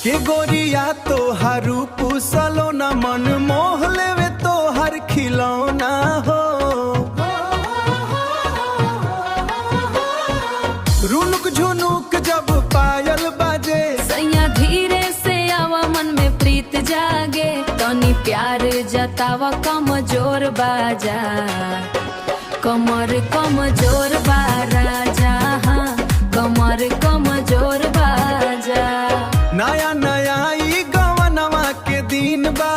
के गोरिया तो हर रूप सलोना मन मोह लेवे तो हर खिलौना हो। रुनुक झुनुक जब पायल बाजे सैया धीरे से आवा मन में प्रीत जागे तनी प्यार जतावा कमजोर बाजा कमर कमजोर बा राजा हाँ कमर कमजोर बाजा। नया नया ई गवनवा के दिन बा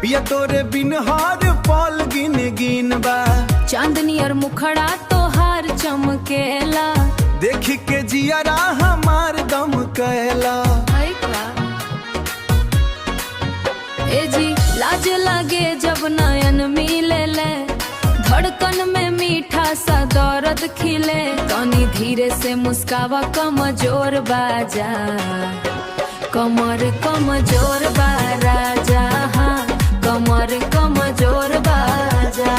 पिया तोरे बिन हर पल गिन गिन बा। चांदनी और मुखड़ा तोहार चमकेला देखी के जियारा हमार दम कैला। ए जी लाज लगे जब नयन मिले ले धड़कन में मीठा सा दर्द खिले तनी धीरे से मुस्कावा कमजोर बाजा कमर कमजोर बा राजा हाँ कमर कमजोर बाजा।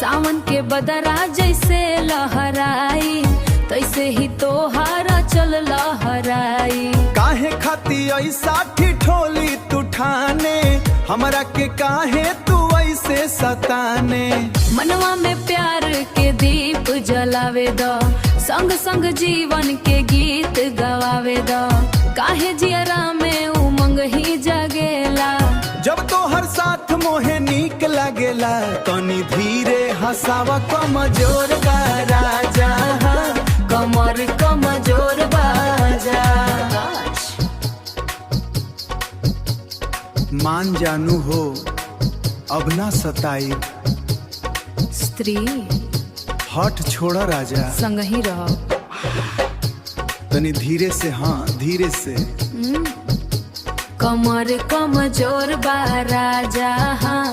सावन के बदरा जैसे लहराई तैसे ही तोहारा चल लहराई। काहे खाती ऐसा ठिठोली तू ठाने हमरा के काहे तू ऐसे सताने। मनवा में प्यार के दीप जलावे दो संग संग जीवन के गीत गवावे दो काहे जियरा में उमंग ही जगेला जब तो हर साथ मोहे नीक लागेला तनी धीरे हंसावा कमजोर बा राजा हाँ कमर कमजोर बाजा। मान जानू हो अब ना सताई स्त्री हट छोड़ा राजा संग ही रहो तनी धीरे से हाँ धीरे से। कमर कमजोर बा राजा हाँ